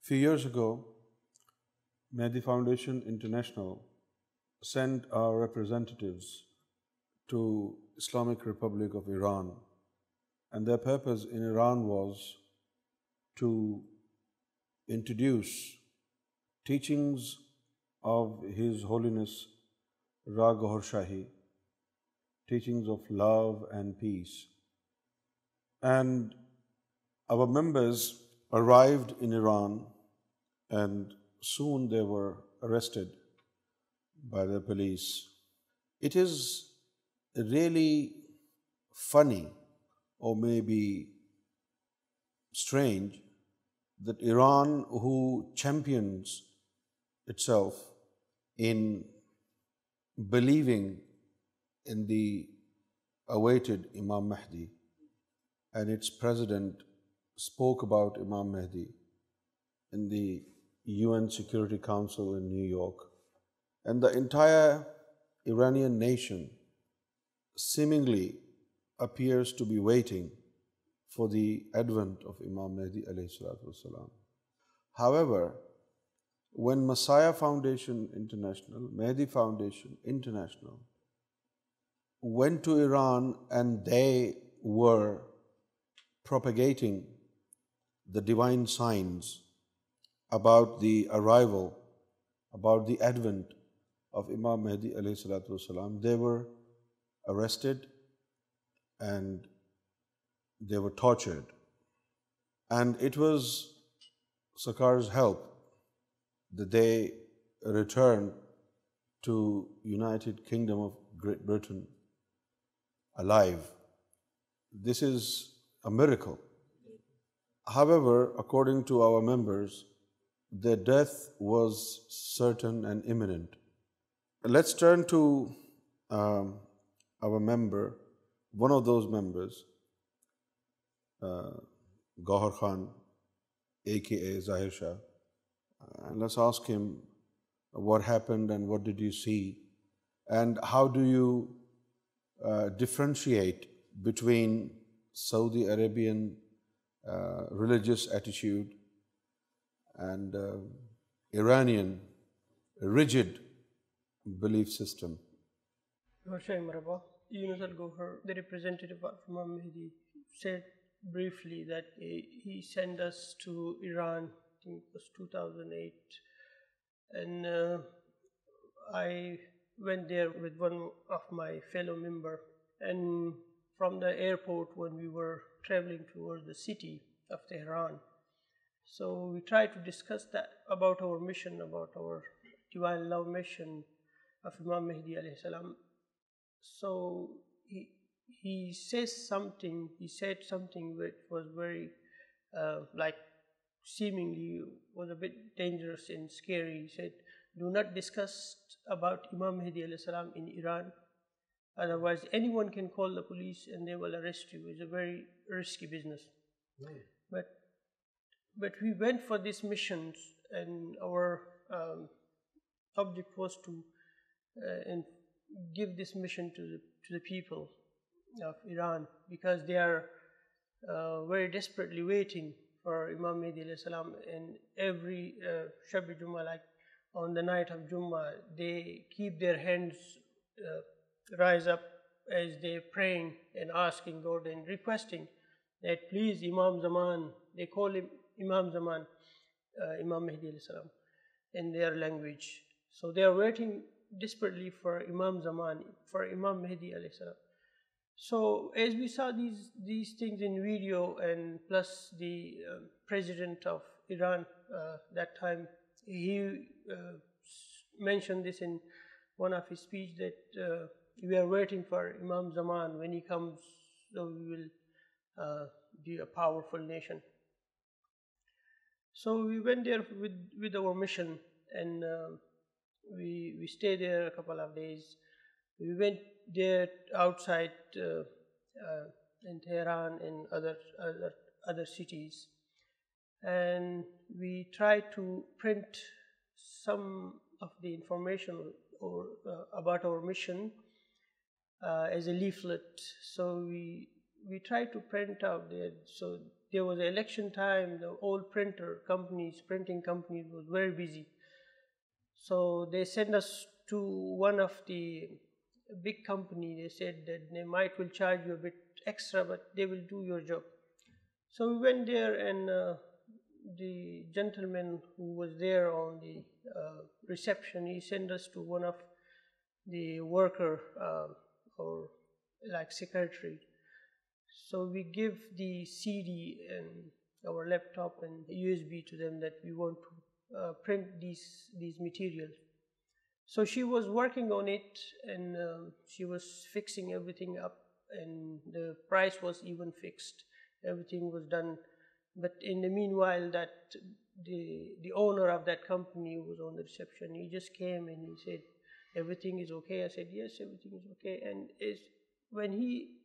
few years ago, Mehdi Foundation International sent our representatives to Islamic Republic of Iran, and their purpose in Iran was to introduce teachings of His Holiness Gohar Shahi, teachings of love and peace. And our members arrived in Iran, and soon they were arrested by the police. It is really funny, or maybe strange, that Iran, who champions itself in believing in the awaited Imam Mehdi, and its president spoke about Imam Mehdi in the UN Security Council in New York, and the entire Iranian nation seemingly appears to be waiting for the advent of Imam Mehdi alayhi salatu wasalam. However, when Messiah Foundation International, Mehdi Foundation International, went to Iran and they were propagating the divine signs about the arrival, about the advent of Imam Mehdi alayhi salatu wasalam, they were arrested and they were tortured. And it was Sarkar's help that they returned to United Kingdom of Great Britain alive. This is a miracle. However, according to our members, their death was certain and imminent. Let's turn to our member, one of those members, Gohar Khan, aka Zahir Shah. And let's ask him what happened and what did you see, and how do you differentiate between Saudi Arabian religious attitude and Iranian rigid belief system. Gohar, the representative of Imam Mehdi, said briefly that he sent us to Iran, I think it was 2008, and I went there with one of my fellow members, and from the airport when we were traveling towards the city of Tehran, so we tried to discuss that about our mission, about our divine love mission of Imam Mehdi alayhi salam. So he said something which was very like seemingly was a bit dangerous and scary. He said, "Do not discuss about Imam Mehdi alayhi salam in Iran, otherwise anyone can call the police and they will arrest you. It's a very risky business." Right. But we went for these missions, and our object was to give this mission to the people of Iran, because they are very desperately waiting for Imam Mehdi alayhi salam. And every Shab-e Jummah, like on the night of Jummah, they keep their hands rise up as they're praying and asking God and requesting that please Imam Zaman, they call him Imam Zaman, Imam Mehdi alayhi salam in their language. So they are waiting desperately for Imam Zaman, for Imam Mehdi alayhi salam. So as we saw these things in video, and plus the president of Iran that time, he mentioned this in one of his speech, that we are waiting for Imam Zaman. When he comes, so we will be a powerful nation. So we went there with our mission, and we stayed there a couple of days. We went there outside in Tehran and other cities, and we tried to print some of the information about our mission as a leaflet. So we we tried to print out there. So there was an election time, the old printing companies was very busy. So they sent us to one of the big company. They said that they will charge you a bit extra, but they will do your job. So we went there, and the gentleman who was there on the reception, he sent us to one of the worker or like secretary. So we give the CD and our laptop and USB to them that we want to print these materials. So she was working on it, and she was fixing everything up, and the price was even fixed. Everything was done. But in the meanwhile, that the owner of that company was on the reception. He just came and he said, "Everything is okay?" I said, "Yes, everything is okay." And when he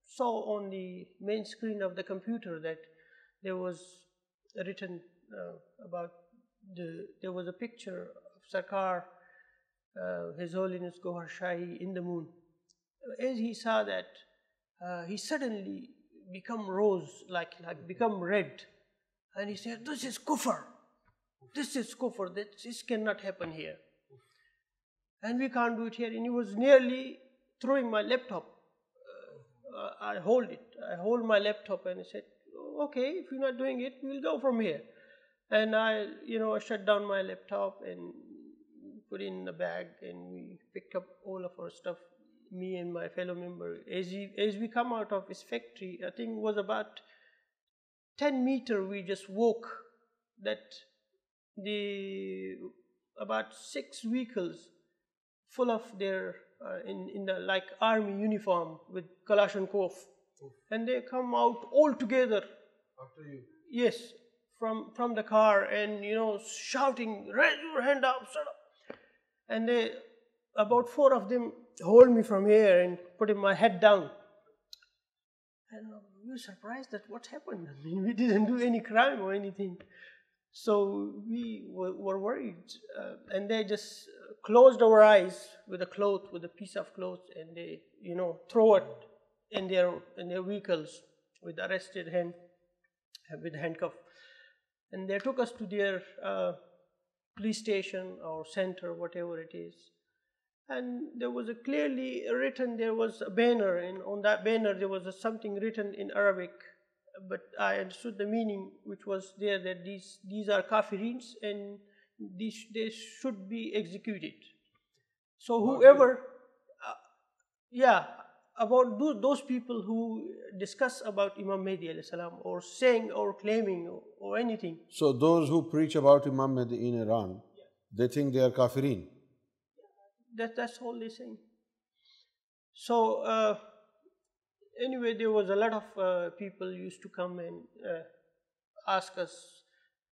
saw on the main screen of the computer that there was written about there was a picture of Sarkar, His Holiness Gohar Shahi, in the moon. As he saw that, he suddenly become become red, and he said, "This is kufr. This is kufr. This cannot happen here, and we can't do it here." And he was nearly throwing my laptop. I hold my laptop, and I said, "Okay, if you're not doing it, we'll go from here." And I shut down my laptop and put it in the bag, and we picked up all of our stuff, me and my fellow member. As we come out of his factory, I think it was about 10 meters, we just walk that about 6 vehicles full of their in the like army uniform with Kalashnikov, and they come out all together After you? Yes, from the car, and shouting, "Raise your hand up, shut up!" And about 4 of them hold me from here and putting my head down. And we were surprised that what happened. I mean, we didn't do any crime or anything. So we were worried, and they just closed our eyes with a piece of cloth, and they, throw it in their vehicles with arrested hand, with handcuff, and they took us to their police station or center, whatever it is. And there was there was a banner, and on that banner there was something written in Arabic, but I understood the meaning, which was there, that these are kafireens, and they should be executed. So whoever, about those people who discuss about Imam Mehdi alayhi salam, or saying or claiming or anything. So those who preach about Imam Mehdi in Iran, they think they are kafireen. That's all they're saying. So anyway, there was a lot of people used to come and ask us.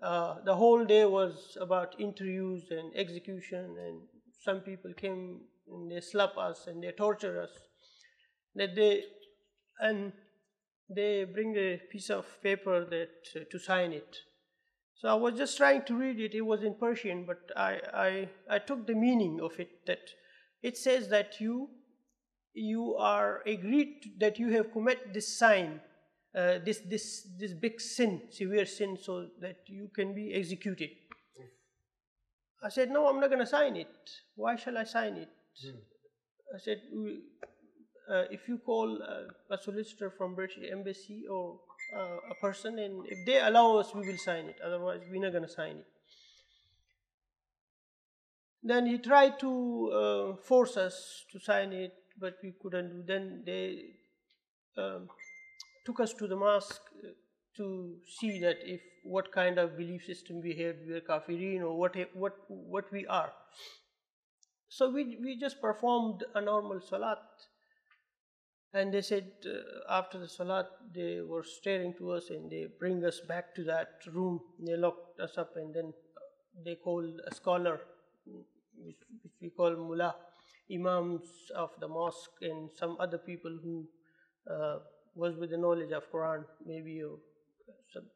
The whole day was about interviews and execution, and some people came and they slap us and they torture us. They bring a piece of paper to sign it. So I was just trying to read it. It was in Persian, but I took the meaning of it. That it says that you are agreed that you have committed this sign, this big sin, severe sin, so that you can be executed. I said, "No, I'm not going to sign it. Why shall I sign it?" I said, "If you call a solicitor from British Embassy or a person, and if they allow us, we will sign it. Otherwise, we're not going to sign it." Then he tried to force us to sign it, but we couldn't do. Then they took us to the mosque to see that what kind of belief system we had, we are kafireen or what we are. So we just performed a normal salat. And they said after the salat, they were staring to us, and they bring us back to that room. They locked us up, and then they called a scholar, which we call mullah, imams of the mosque, and some other people who was with the knowledge of Quran, maybe. Or some.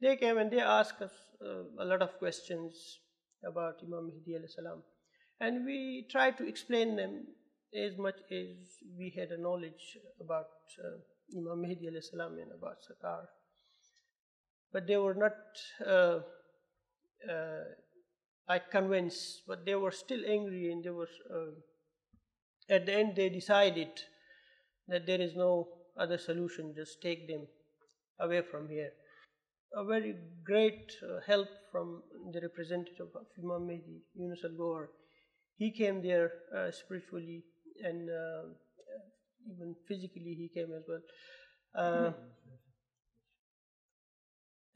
They came and they asked us a lot of questions about Imam Mehdi alayhi salam. And we tried to explain them as much as we had a knowledge about Imam Mehdi alayhi salam and about Sarkar, but they were not like convinced, but they were still angry, and they were at the end they decided that there is no other solution, just take them away from here. A very great help from the representative of Imam Mehdi, Yunus al-Gohar. He came there spiritually and even physically he came as well.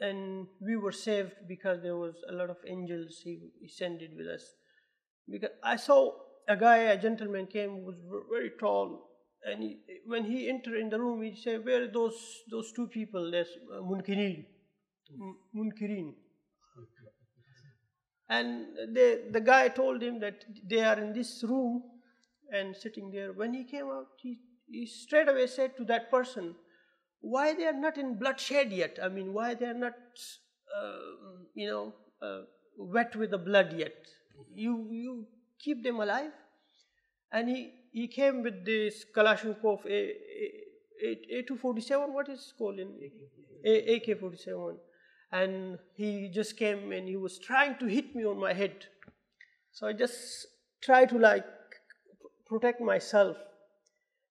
And we were saved because there was a lot of angels he sent it with us. Because I saw a gentleman came who was very tall, and when he entered in the room, he said, "Where are those two people? There's Munkirin." And the guy told him that they are in this room and sitting there. When he came out, he straight away said to that person, "Why they are not in bloodshed yet? I mean, why they are not, wet with the blood yet? You keep them alive." And he came with this Kalashnikov A247, what is it called in AK-47, and he just came and he was trying to hit me on my head. So I just tried to protect myself.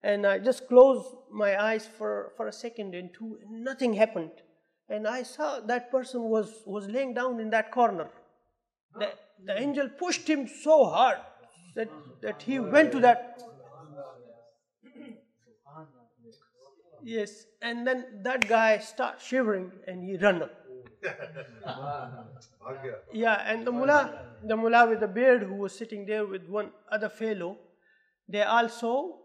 And I just closed my eyes for a second and two, and nothing happened. And I saw that person was laying down in that corner. The angel pushed him so hard that he went to that. Yes, and then that guy started shivering and he ran up. Yeah, and the mullah with the beard who was sitting there with one other fellow, they also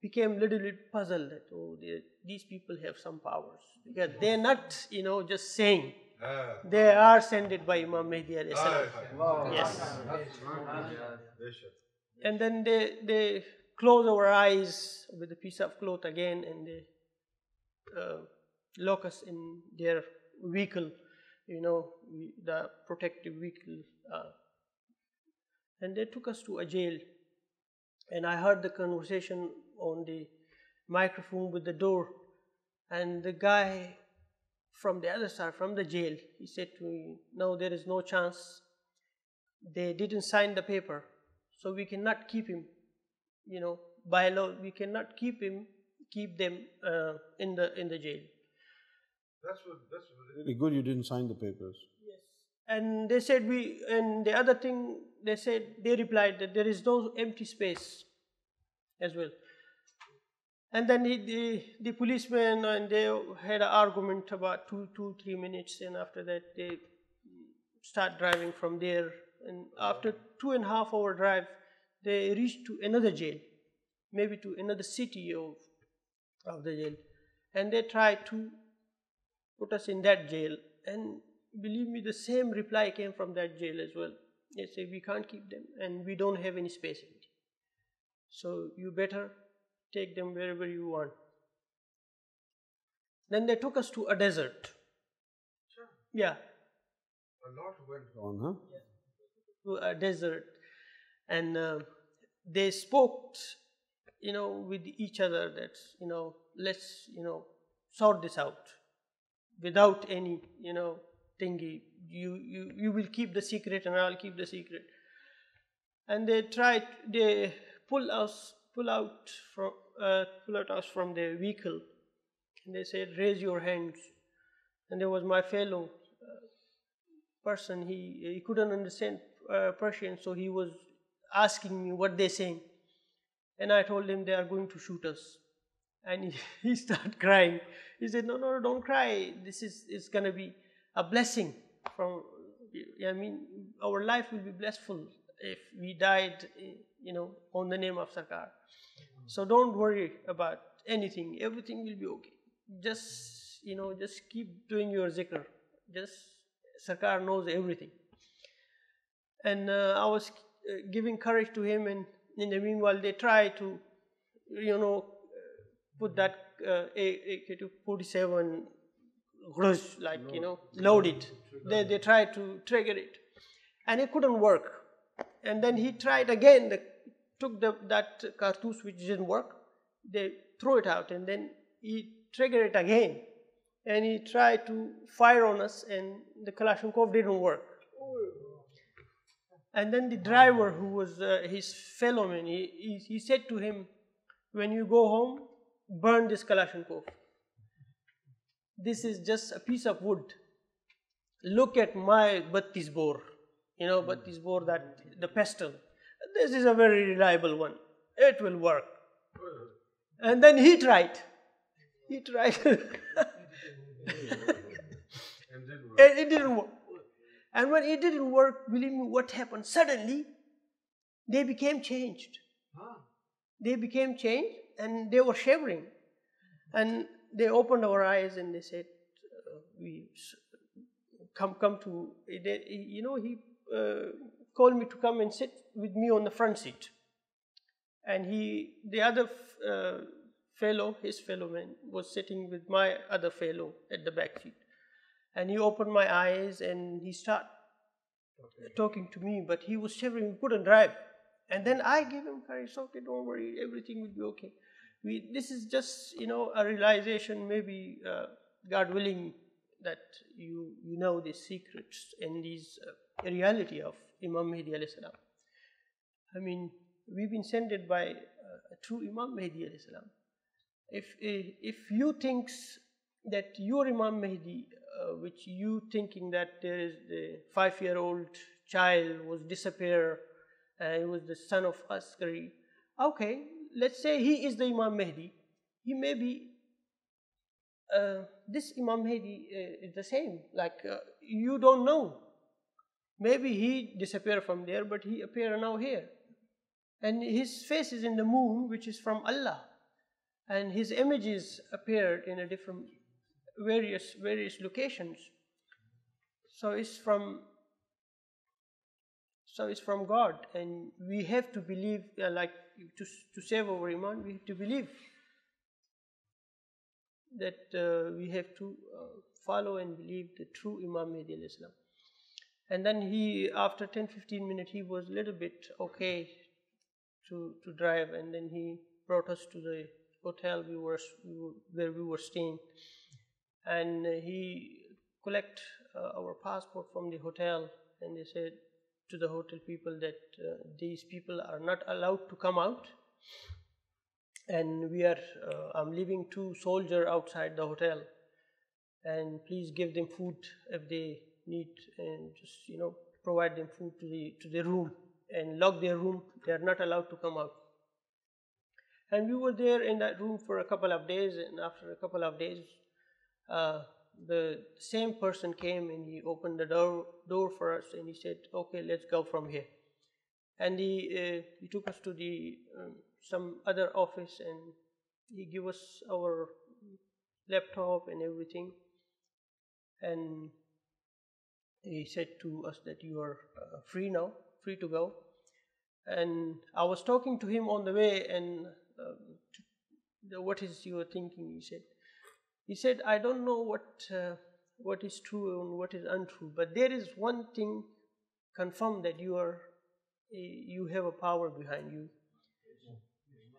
became a little bit puzzled that, these people have some powers, because they're not, just saying. They are sent by Imam Mehdi alayhi salam. Yes. And then they close our eyes with a piece of cloth again, and they lock us in their vehicle, the protective vehicle. And they took us to a jail. And I heard the conversation on the microphone with the door. And the guy from the other side, from the jail, he said to me, "No, there is no chance. They didn't sign the paper, so we cannot keep him. By law, we cannot keep them in the jail." That's really good. You didn't sign the papers. Yes. And they said and the other thing they replied that there is no empty space as well. And then the policemen, and they had an argument about 3 minutes, and after that they start driving from there. And after 2.5 hour drive, they reached to another jail, maybe to another city of the jail. And they tried to put us in that jail. And believe me, the same reply came from that jail as well. They say, "We can't keep them, and we don't have any space in it. So you better take them wherever you want." Then they took us to a desert. Sure. Yeah. A lot went on, huh? Yeah. To a desert. And they spoke, with each other that, let's, sort this out without any, thingy. You will keep the secret and I'll keep the secret. And they pull out us from the vehicle. And they said, "Raise your hands." And there was my fellow person. He couldn't understand Persian, so he was asking me what they're saying. And I told him they are going to shoot us. And he started crying. He said, no, don't cry. This is going to be a blessing. Our life will be blissful if we died, on the name of Sarkar. So don't worry about anything. Everything will be okay. Just keep doing your zikr. Sarkar knows everything. And I was giving courage to him, and in the meanwhile they try to, put that AK-47 load it. They tried to trigger it, and it couldn't work. And then he tried again took that cartouche which didn't work, they threw it out, and then he triggered it again, and he tried to fire on us, and the Kalashnikov didn't work. And then the driver, who was his fellow man, he said to him, when you go home, burn this Kalashnikov. This is just a piece of wood. Look at my battis bore, battis bore, that the pestle. This is a very reliable one. It will work. And then he tried. And it didn't work. And when it didn't work, believe me, what happened? Suddenly, they became changed. They became changed, and they were shivering. And they opened our eyes, and they said, "We come to." He called me to come and sit with me on the front seat. And the other his fellow man, was sitting with my other fellow at the back seat. And he opened my eyes, and he started talking to me, but he was shivering, he couldn't drive. And then I gave him courage. Okay, don't worry, everything will be okay. This is just, a realization, maybe God willing, that you know these secrets and these reality of Imam Mehdi alayhi salam. I mean, we've been sent by a true Imam Mehdi alayhi salam. If you think that your Imam Mehdi, which you thinking that there is the 5-year-old child was disappear, he was the son of Askari. Okay, let's say he is the Imam Mehdi. He may be, this Imam Mehdi is the same. Like, you don't know. Maybe he disappeared from there, but he appear now here. And his face is in the moon, which is from Allah. And his images appeared in a different, various locations. So it's from God, and we have to believe, to save our iman, we have to believe that we have to follow and believe the true Imam Mehdi alayhi salam. And then after 10-15 minutes, he was a little bit okay to drive, and then he brought us to the hotel where we were staying, and he collect our passport from the hotel, and they said to the hotel people that these people are not allowed to come out, and I'm leaving 2 soldiers outside the hotel, and please give them food if they need, and just provide them food to the room, and lock their room. They are not allowed to come out. And we were there in that room for a couple of days, and after a couple of days, the same person came, and he opened the door for us, and he said, okay, let's go from here. And he took us to the some other office, and he gave us our laptop and everything, and he said to us that you are free now, free to go. And I was talking to him on the way, and what is your thinking? He said, I don't know what is true and what is untrue, but there is one thing confirmed, that you have a power behind you,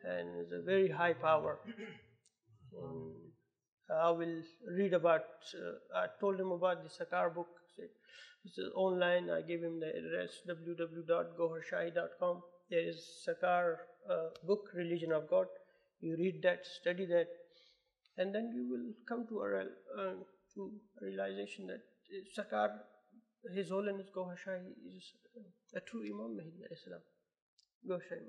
and it's a very high power. And I will read about. I told him about the Sakar book. It's online. I gave him the address, www.goharshahi.com. There is Sakar book, Religion of God. You read that, study that, and then you will come to a realization that Sakar, His Holiness Gohar Shahi, is a true Imam Mehdi alayhi salam. Gohar Shahi.